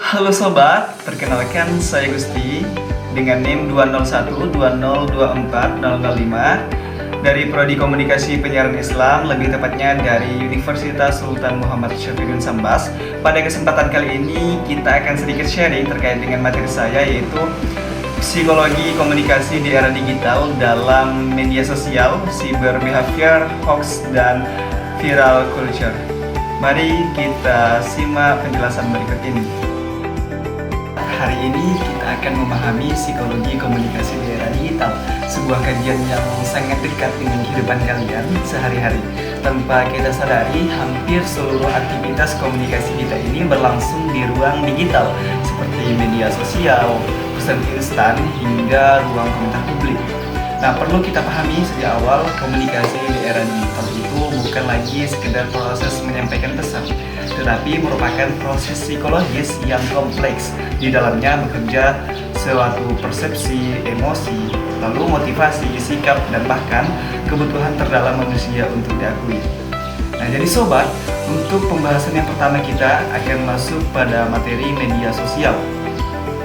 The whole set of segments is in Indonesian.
Halo sobat, perkenalkan saya Gusti dengan NIM 20120240005 dari Prodi Komunikasi Penyiaran Islam, lebih tepatnya dari Universitas Sultan Muhammad Syafruddin Sambas. Pada kesempatan kali ini kita akan sedikit sharing terkait dengan materi saya, yaitu Psikologi Komunikasi di Era Digital dalam Media Sosial, Cyber Behavior, Hoax, dan Viral Culture. Mari kita simak penjelasan berikut ini. Hari ini kita akan memahami psikologi komunikasi di era digital, sebuah kajian yang sangat dekat dengan kehidupan kalian sehari-hari. Tanpa kita sadari, hampir seluruh aktivitas komunikasi kita ini berlangsung di ruang digital, seperti media sosial, pesan instan, hingga ruang komentar publik. Nah, perlu kita pahami sejak awal, komunikasi di era digital itu bukan lagi sekedar proses menyampaikan pesan, tetapi merupakan proses psikologis yang kompleks. Di dalamnya bekerja suatu persepsi, emosi, lalu motivasi, sikap, dan bahkan kebutuhan terdalam manusia untuk diakui. Nah, jadi sobat, untuk pembahasan yang pertama kita akan masuk pada materi media sosial.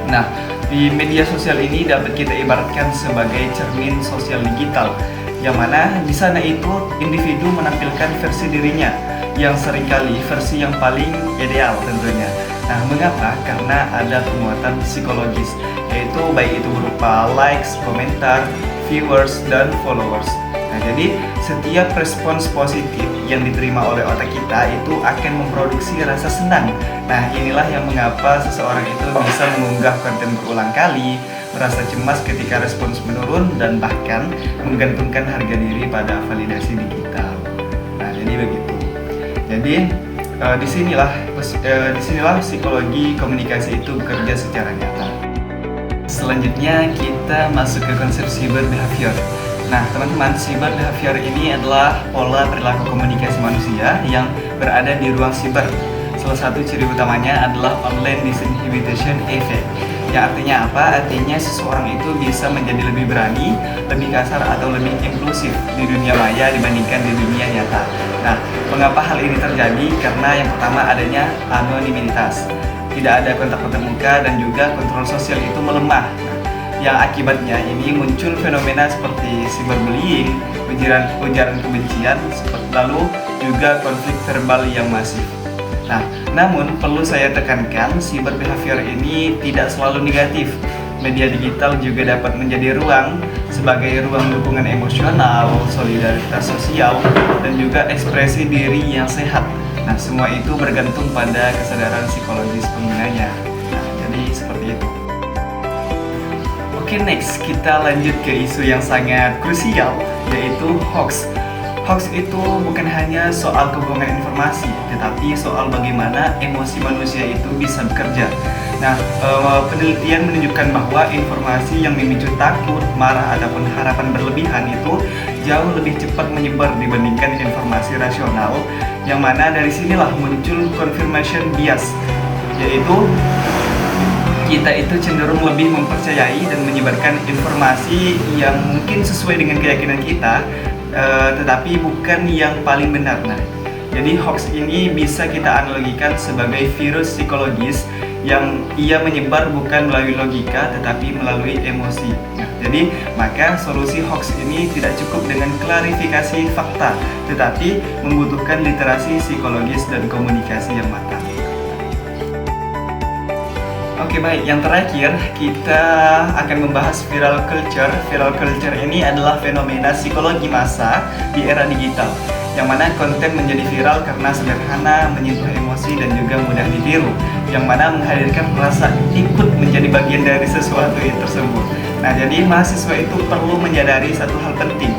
Nah, di media sosial ini dapat kita ibaratkan sebagai cermin sosial digital, yang mana di sana itu individu menampilkan versi dirinya, yang seringkali versi yang paling ideal tentunya. Nah, mengapa? Karena ada penguatan psikologis, yaitu baik itu berupa likes, komentar, viewers, dan followers. Nah, jadi setiap respons positif yang diterima oleh otak kita itu akan memproduksi rasa senang. Nah, inilah yang mengapa seseorang itu bisa mengunggah konten berulang kali, merasa cemas ketika respons menurun, dan bahkan menggantungkan harga diri pada validasi digital. Nah, jadi begitu. Jadi disinilah psikologi komunikasi itu bekerja secara nyata. Selanjutnya kita masuk ke konsep cyber behavior. Nah, teman-teman, cyber behavior ini adalah pola perilaku komunikasi manusia yang berada di ruang cyber. Salah satu ciri utamanya adalah online disinhibition effect. Yang artinya apa? Artinya seseorang itu bisa menjadi lebih berani, lebih kasar, atau lebih impulsif di dunia maya dibandingkan di dunia nyata. Nah, mengapa hal ini terjadi? Karena yang pertama adanya anonimitas. Tidak ada kontak muka dan juga kontrol sosial itu melemah. Yang akibatnya ini muncul fenomena seperti cyberbullying, ujaran kebencian, lalu juga konflik verbal yang masif. Nah, namun perlu saya tekankan, cyber behavior ini tidak selalu negatif. Media digital juga dapat menjadi ruang sebagai ruang dukungan emosional, solidaritas sosial, dan juga ekspresi diri yang sehat. Nah, semua itu bergantung pada kesadaran psikologis penggunanya. Nah, jadi seperti itu. Oke, next kita lanjut ke isu yang sangat krusial, yaitu hoax. Hoax itu bukan hanya soal kebohongan informasi, tetapi soal bagaimana emosi manusia itu bisa bekerja. Nah, penelitian menunjukkan bahwa informasi yang memicu takut, marah, ataupun harapan berlebihan itu jauh lebih cepat menyebar dibandingkan informasi rasional, yang mana dari sinilah muncul confirmation bias, yaitu kita itu cenderung lebih mempercayai dan menyebarkan informasi yang mungkin sesuai dengan keyakinan kita, tetapi bukan yang paling benar. Nah, jadi hoax ini bisa kita analogikan sebagai virus psikologis yang ia menyebar bukan melalui logika tetapi melalui emosi. Nah, jadi maka solusi hoax ini tidak cukup dengan klarifikasi fakta, tetapi membutuhkan literasi psikologis dan komunikasi yang matang. Oke, baik, yang terakhir kita akan membahas viral culture. Viral culture ini adalah fenomena psikologi massa di era digital, yang mana konten menjadi viral karena sederhana, menyentuh emosi, dan juga mudah ditiru, yang mana menghadirkan rasa ikut menjadi bagian dari sesuatu yang tersebut. Nah, jadi mahasiswa itu perlu menyadari satu hal penting.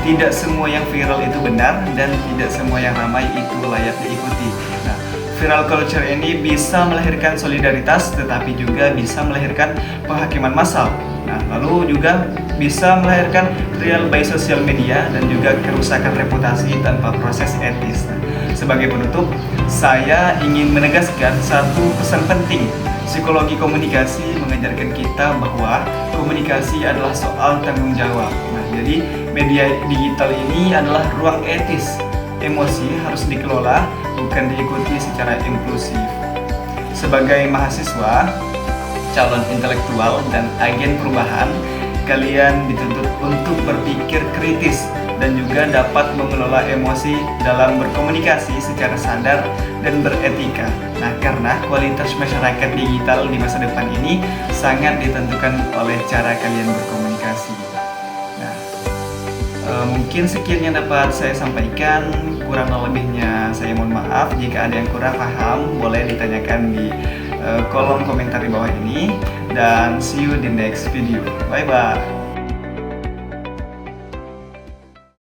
Tidak semua yang viral itu benar, dan tidak semua yang ramai itu layak diikuti. Nah, viral culture ini bisa melahirkan solidaritas, tetapi juga bisa melahirkan penghakiman massal. Nah, lalu juga bisa melahirkan trial by social media dan juga kerusakan reputasi tanpa proses etis. Nah, sebagai penutup, saya ingin menegaskan satu pesan penting. Psikologi komunikasi mengajarkan kita bahwa komunikasi adalah soal tanggung jawab. Nah, jadi media digital ini adalah ruang etis. Emosi harus dikelola, bukan diikuti secara impulsif. Sebagai mahasiswa, calon intelektual, dan agen perubahan, kalian dituntut untuk berpikir kritis dan juga dapat mengelola emosi dalam berkomunikasi secara sadar dan beretika. Nah, karena kualitas masyarakat digital di masa depan ini sangat ditentukan oleh cara kalian berkomunikasi. Nah, mungkin sekian yang dapat saya sampaikan. Kurang lebihnya saya mohon maaf. Jika ada yang kurang paham, boleh ditanyakan di kolom komentar di bawah ini. Dan see you di next video. Bye bye.